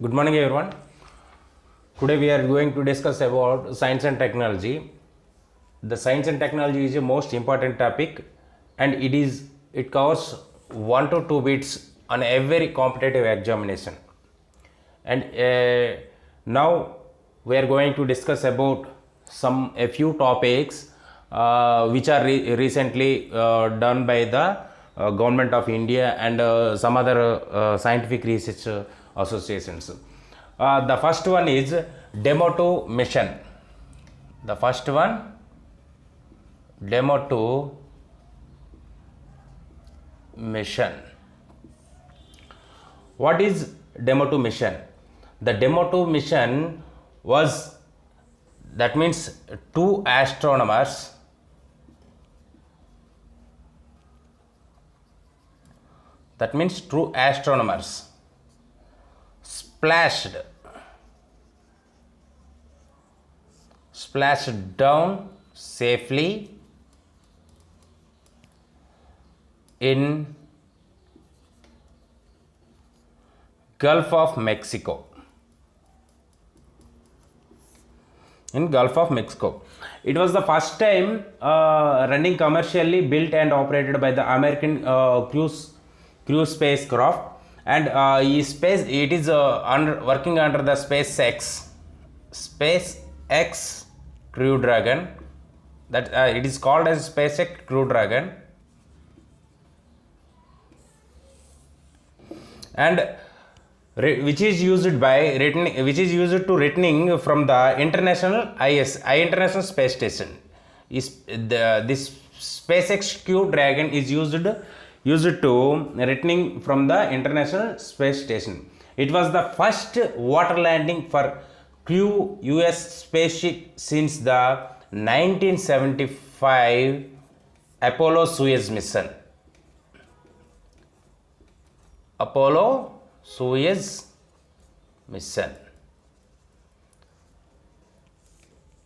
Good morning, everyone. Today we are going to discuss about science and technology. The science and technology is a most important topic, and it covers 1 to 2 bits on every competitive examination. And now we are going to discuss about a few topics which are recently done by the government of India and some other scientific research associations. The first one is Demo 2 mission. The first one, Demo 2 mission. What is Demo 2 mission? The Demo 2 mission was, that means two astronomers splashed down safely in Gulf of Mexico. It was the first time running commercially built and operated by the American cruise spacecraft, and it is working under the SpaceX Crew Dragon. That it is called as SpaceX Crew Dragon, and which is used to returning from the International Space Station. This SpaceX Crew Dragon is used to returning from the International Space Station. It was the first water landing for crew US spaceship since the 1975 Apollo-Soyuz mission.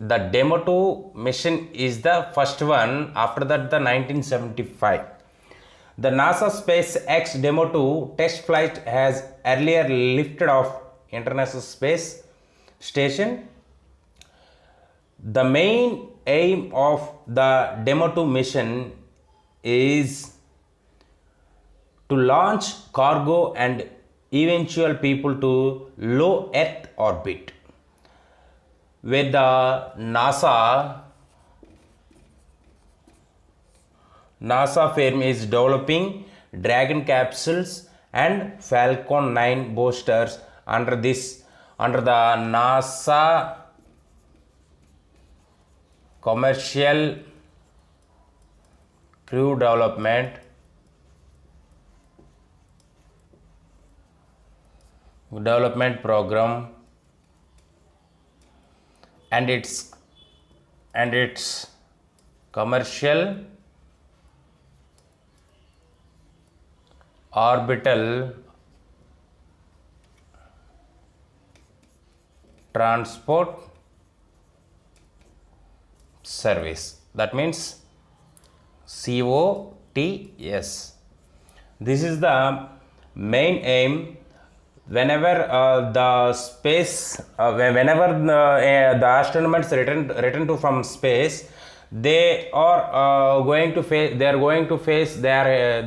The Demo 2 mission is the first one. After that, the 1975. The NASA SpaceX Demo 2 test flight has earlier lifted off International Space Station. The main aim of the Demo 2 mission is to launch cargo and eventual people to low Earth orbit, where the NASA firm is developing Dragon capsules and Falcon 9 boosters under the NASA Commercial Crew Development Program, and its commercial orbital transport service. That means COTS. This is the main aim. Whenever the astronauts return to from space, they are going to face. They are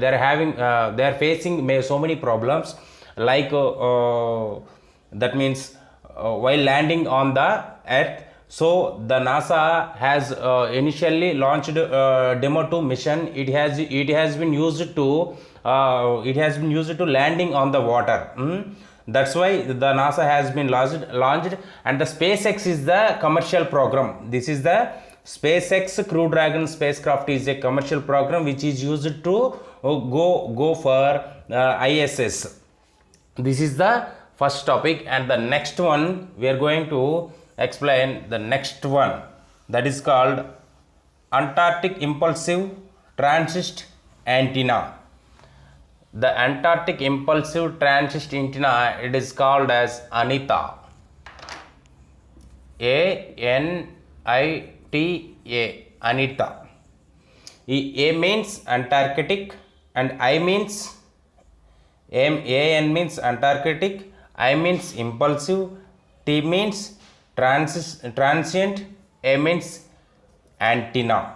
facing so many problems, like that means while landing on the Earth. So the NASA has initially launched Demo 2 mission. It has been used to landing on the water. That's why the NASA has been launched, and the SpaceX is the commercial program. This is the SpaceX Crew Dragon spacecraft is a commercial program which is used to go for ISS. This is the first topic, and the next one we are going to explain the next one, that is called Antarctic Impulsive Transist Antenna. The Antarctic Impulsive Transist Antenna, it is called as ANITA. ANITA. ANITA. A means Antarctic and I means AN means Antarctic, I means impulsive, T means transient, A means antenna.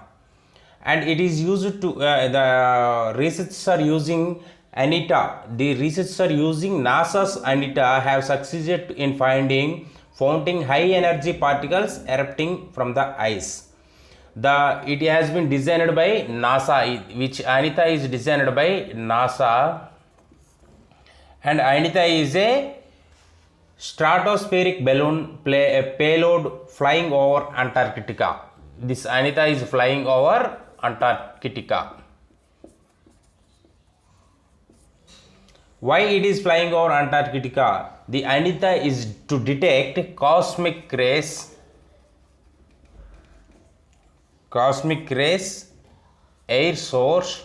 And it is used to, the researchers are using ANITA. The researchers are using NASA's ANITA have succeeded in finding high energy particles erupting from the ice. It has been designed by NASA, which ANITA is designed by NASA, and ANITA is a stratospheric balloon payload flying over Antarctica. This ANITA is flying over Antarctica. Why it is flying over Antarctica? The ANITA is to detect cosmic rays, air source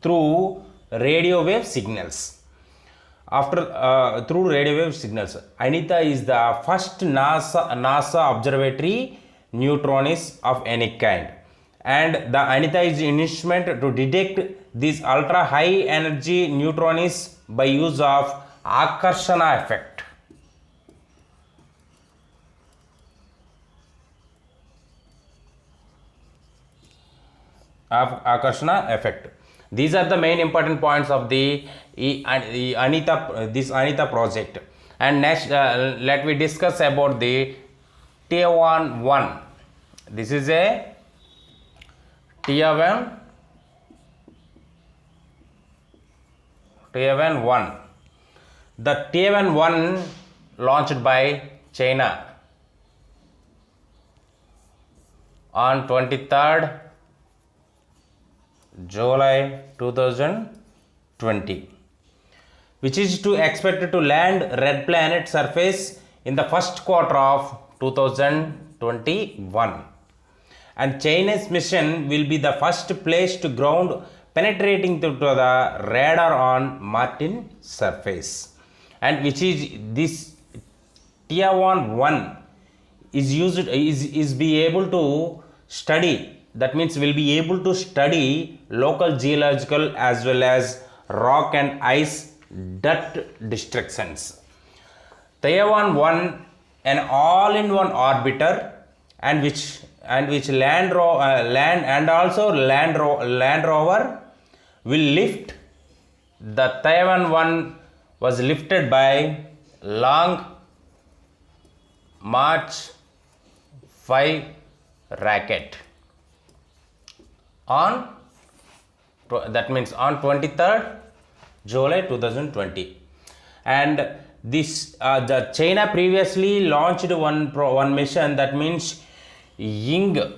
through radio wave signals. Through radio wave signals, ANITA is the first NASA observatory neutronist of any kind, and the ANITA is an instrument to detect these ultra high energy neutrons by use of Akarshana effect. Akarshana effect. These are the main important points of the ANITA project. And next, let me discuss about the Tiawan-1. This is a Tiawan-1. The Tiawan-1 launched by China on 23rd July 2020, which is expected to land red planet surface in the first quarter of 2021. And China's mission will be the first place to ground penetrating to the radar on Martian surface, and which is this Tiawan-1 is be able to study. That means we'll be able to study local geological as well as rock and ice dirt distractions. Tiawan-1, an all-in-one orbiter, and which land rover will lift. The Tiawan-1 was lifted by Long March 5 rocket on 23rd July 2020. And this the China previously launched one mission, that means Yinghe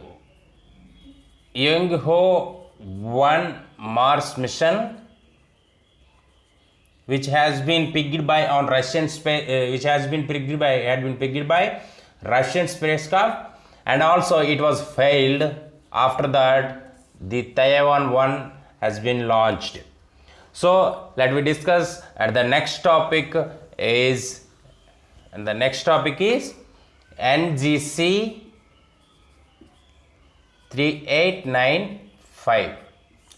1 Mars mission, which has been picked by Russian spacecraft, and also it was failed. After that, the Tiawan-1 has been launched. So let me discuss. And the next topic is NGC 3895.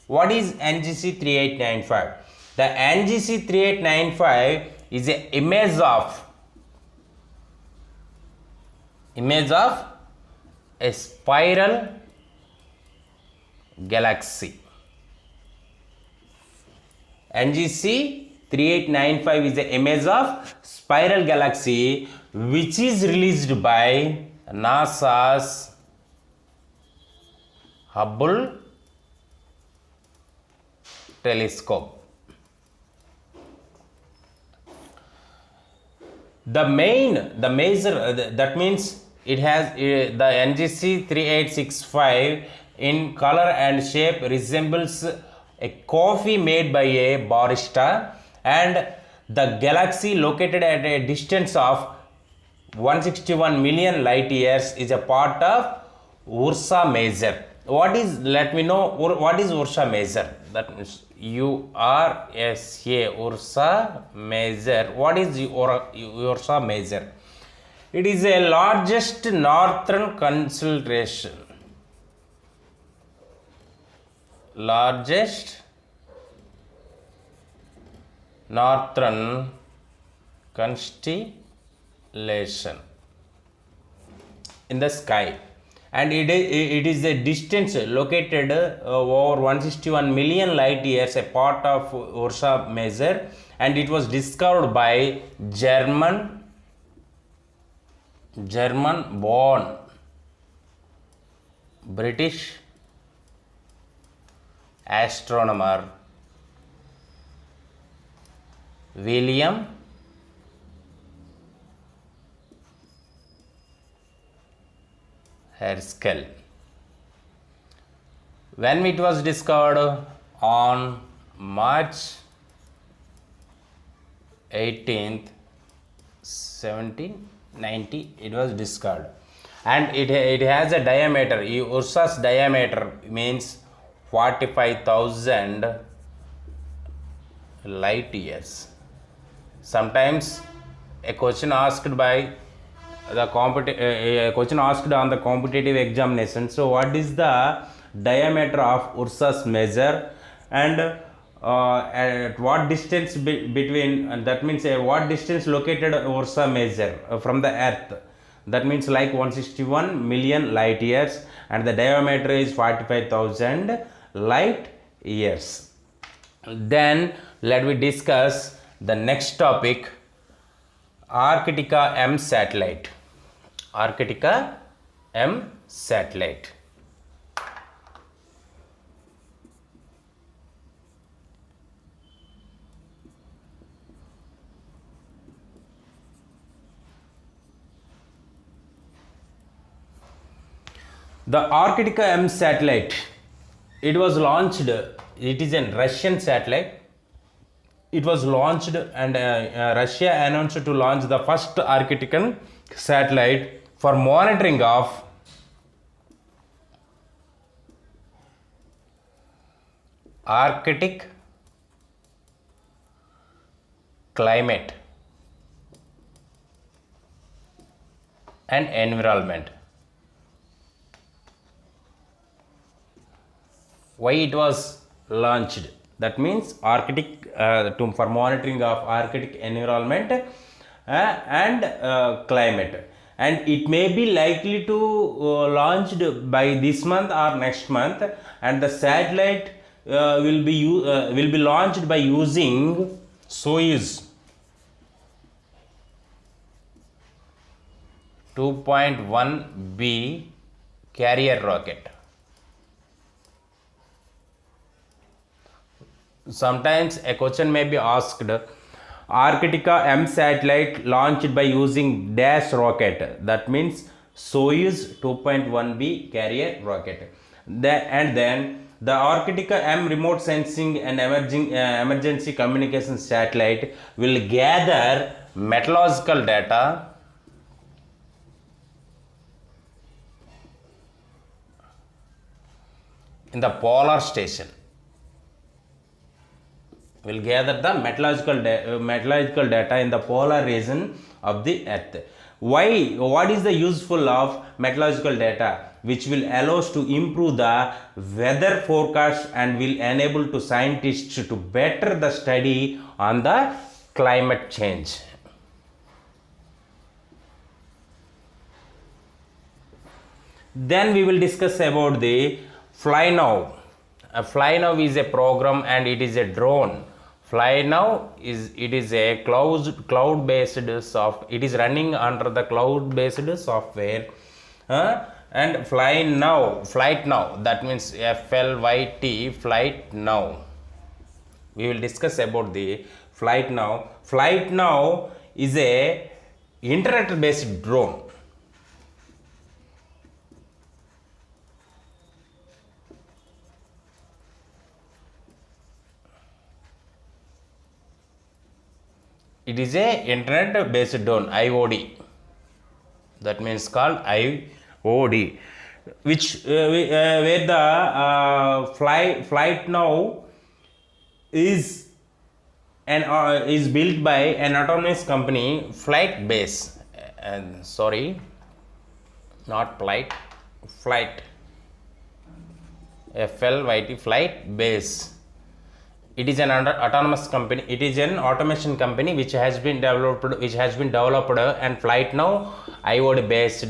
What is NGC 3895? The NGC 3895 is an image of a spiral galaxy. NGC 3895 is an image of spiral galaxy which is released by NASA's Hubble telescope. That means it has the NGC 3865 in color and shape resembles a coffee made by a barista, and the galaxy located at a distance of 161 million light years is a part of Ursa Major. Let me know what is Ursa Major. That means URSA, Ursa Major. What is Ursa Major? It is a largest northern constellation. Northern constellation in the sky, and it is a distance located over 161 million light years, a part of Ursa Major, and it was discovered by German born British astronomer William Herschel. When it was discovered on March 18th, 1790, it was discovered, and it has a diameter. Ursa's diameter means 45,000 light years. Sometimes a question asked by the question asked on the competitive examination. So what is the diameter of Ursa's Major, and at what distance between, that means what distance located Ursa Major from the Earth? That means like 161 million light years, and the diameter is 45,000 light years. Then let me discuss the next topic, Arctica M satellite. Arctica M satellite. The Arctica M satellite, it was launched, it is a Russian satellite. It was launched, and Russia announced to launch the first Arctican satellite for monitoring of Arctic climate and environment. Why it was launched? That means Arctic for monitoring of Arctic environment and climate, and it may be likely to launched by this month or next month, and the satellite will be launched by using Soyuz 2.1B carrier rocket. Sometimes a question may be asked, Arctica M satellite launched by using dash rocket, that means Soyuz 2.1B carrier rocket. And then the Arctica M remote sensing and emergency communication satellite will gather meteorological data in the polar station. Will gather the meteorological data in the polar region of the Earth. Why? What is the useful of meteorological data? Which will allow us to improve the weather forecast and will enable to scientists to better the study on the climate change. Then we will discuss about the FlyNow. FlyNow is a program, and it is a drone. FlyNow is a cloud-based software. It is running under the cloud-based software. And FlightNow, that means FLYT, FlightNow. We will discuss about the FlightNow. FlightNow is a internet-based drone. It is a internet based drone, IOD. That means called IOD, which where the FlightNow is built by an autonomous company, FlightBase. And sorry, not Flight, FLYT, FLYT, FlightBase. It is an autonomous company. It is an automation company which has been developed and flight now IoT based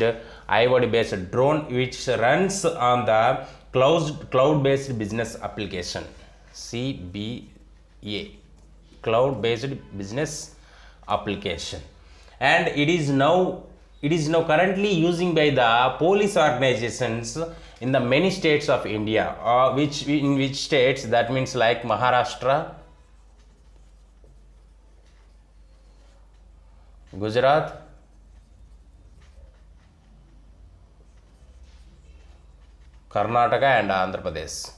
drone which runs on the cloud based business application, CBA, cloud based business application. And it is now currently using by the police organizations in the many states of India, in which states, that means like Maharashtra, Gujarat, Karnataka and Andhra Pradesh.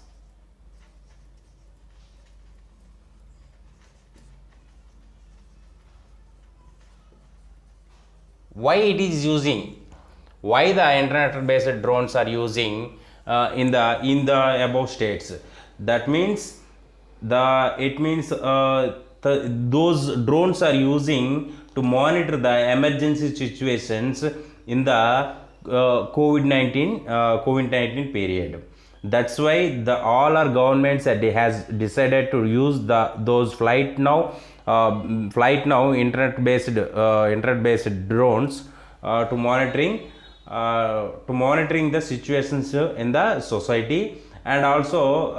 Why the internet based drones are using in the above states? That means those drones are using to monitor the emergency situations in the COVID-19 period. That's why all our governments has decided to use those flight now internet based drones to monitoring the situations in the society, and also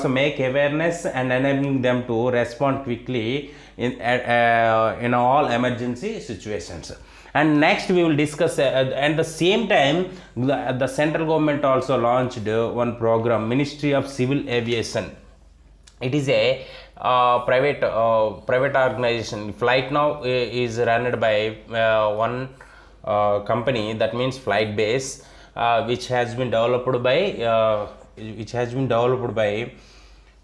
make awareness and enabling them to respond quickly in all emergency situations. And next we will discuss at the same time the central government also launched one program, Ministry of Civil Aviation. It is a private organization. Flight now is run by one company, that means Flight Base, which has been developed by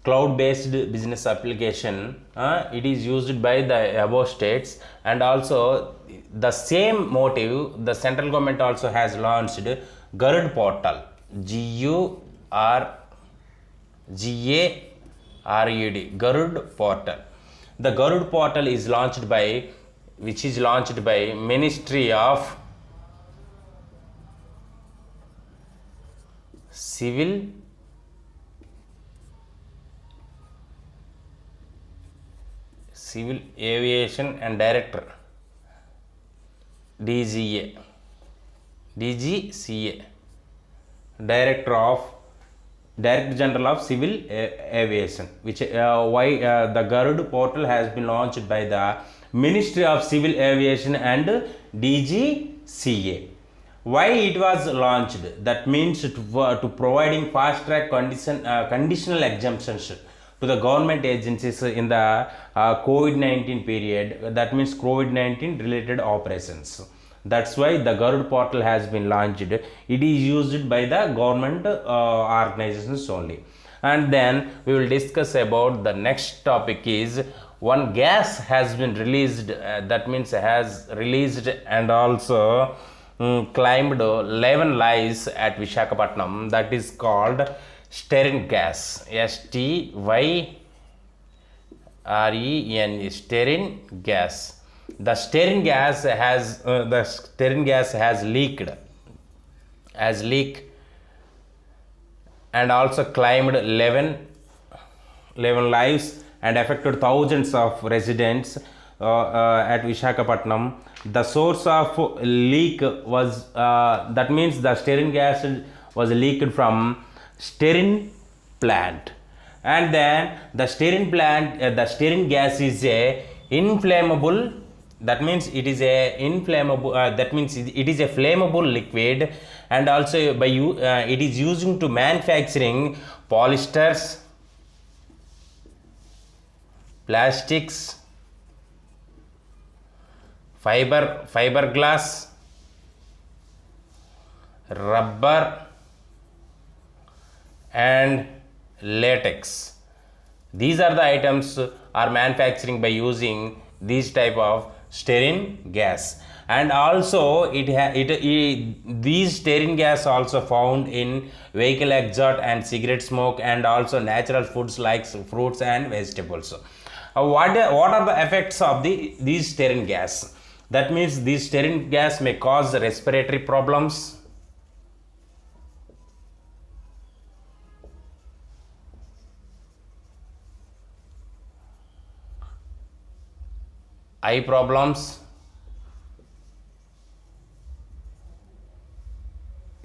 cloud based business application. It is used by the above states, and also the same motive the central government also has launched Garud portal, GARUD, Garud portal. The Garud portal is launched by Ministry of Civil Aviation and Director, DGCA, Director General of Civil Aviation, which the Garud portal has been launched by the Ministry of Civil Aviation and DGCA. Why it was launched? That means to providing fast track conditional exemptions to the government agencies in the COVID-19 period. That means COVID-19 related operations. That's why the Garud portal has been launched. It is used by the government organizations only. And then we will discuss about the next topic is one gas has been released, that means has released and also climbed 11 lives at Visakhapatnam, that is called stearin gas, STYREN, stearin gas. The stearin gas has leaked and also climbed 11 lives and affected thousands of residents at Visakhapatnam. The source of leak was that means the stearin gas was leaked from stearin plant, and then the stearin gas is a inflammable. That means it is a inflammable. That means it is a flammable liquid, and also it is using to manufacturing polyesters, plastics, fiberglass, rubber, and latex. These are the items are manufacturing by using these type of stearin gas. And also these stearin gas also found in vehicle exhaust and cigarette smoke, and also natural foods like fruits and vegetables. What are the effects of these stearin gas? That means these stearin gas may cause respiratory problems, eye problems,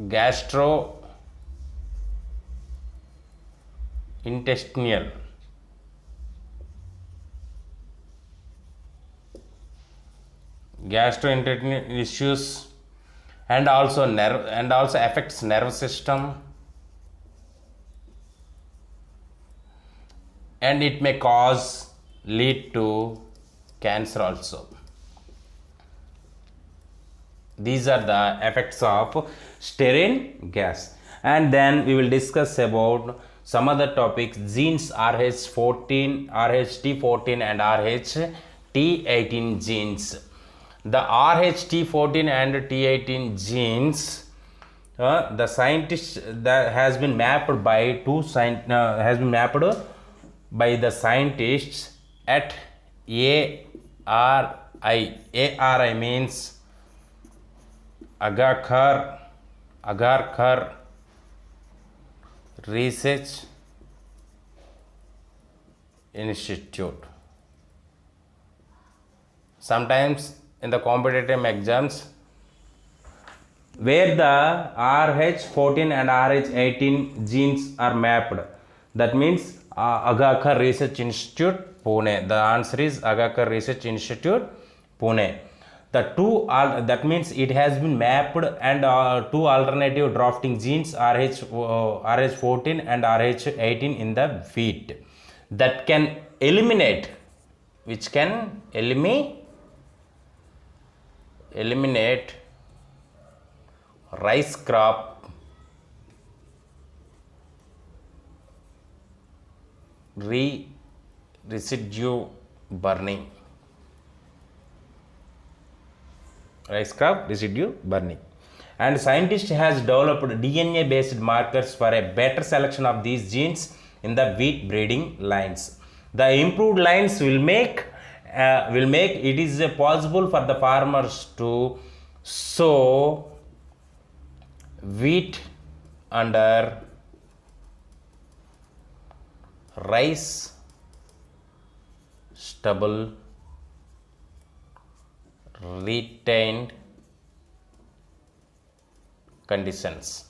gastrointestinal, issues, and also nerve, and also affects nerve system, and it may lead to cancer also. These are the effects of stearine gas. And then we will discuss about some other topics: genes RH14, RHT14 and RHT18 genes. The RHT14 and T18 genes, the scientists that has been mapped by the scientists at ARI. ARI means Agarkar Research Institute. Sometimes in the competitive exams, where the RH14 and RH18 genes are mapped, that means Agarkar Research Institute, Pune. The answer is Agarkar Research Institute, Pune. The two are, that means it has been mapped, and two alternative drafting genes RH14 and RH18 in the wheat that can eliminate, which can eliminate rice crop residue burning. Rice crop residue burning. And scientist has developed DNA based markers for a better selection of these genes in the wheat breeding lines. The improved lines will make it is possible for the farmers to sow wheat under rice stubble retained conditions.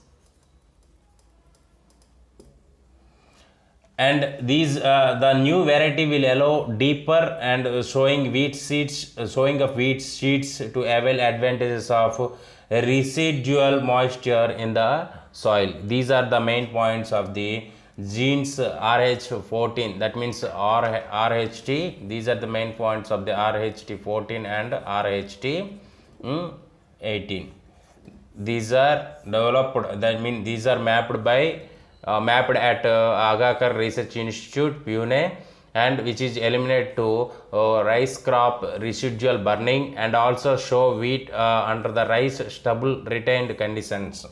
And these the new variety will allow deeper and sowing of wheat seeds to avail advantages of residual moisture in the soil. These are the main points of the genes RH14, that means RHT. These are the main points of the RHT14 and RHT18. These are developed, that means these are mapped at Agarkar Research Institute, Pune, and which is eliminated to rice crop residual burning, and also show wheat under the rice stubble retained conditions.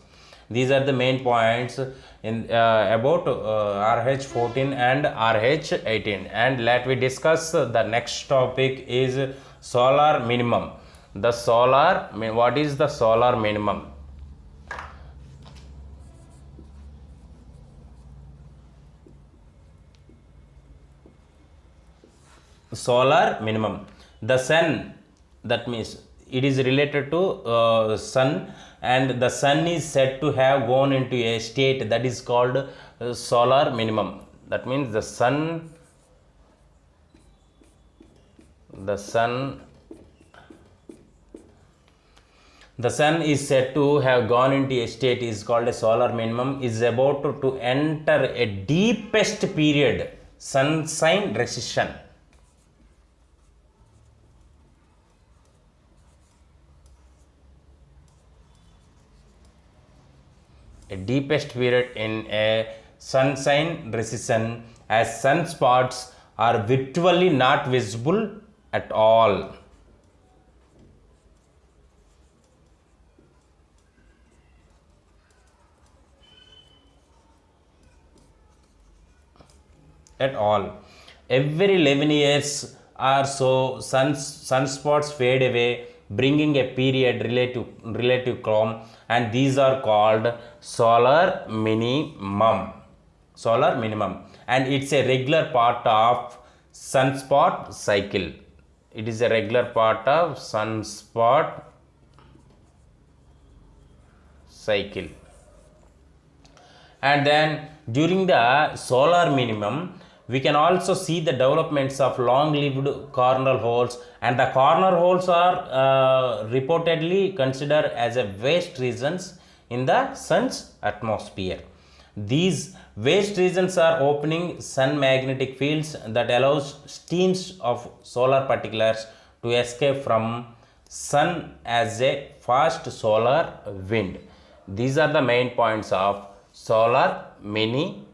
These are the main points in about RH14 and RH18. And let we discuss the next topic is solar minimum. What is the solar minimum? Solar minimum. The sun, that means it is related to sun, and the sun is said to have gone into a state that is called solar minimum. That means the sun is said to have gone into a state is called a solar minimum, is about to enter a deepest period sunshine recession. A deepest period in a sunshine recession, as sunspots are virtually not visible at all. Every 11 years or so, sunspots fade away, bringing a period relative calm, and these are called solar minimum, and it's a regular part of sunspot cycle. it is a regular part of sunspot cycle. And then during the solar minimum, we can also see the developments of long-lived coronal holes, and the coronal holes are reportedly considered as a waste regions in the sun's atmosphere. These waste regions are opening sun magnetic fields that allows streams of solar particles to escape from sun as a fast solar wind. These are the main points of solar minimum.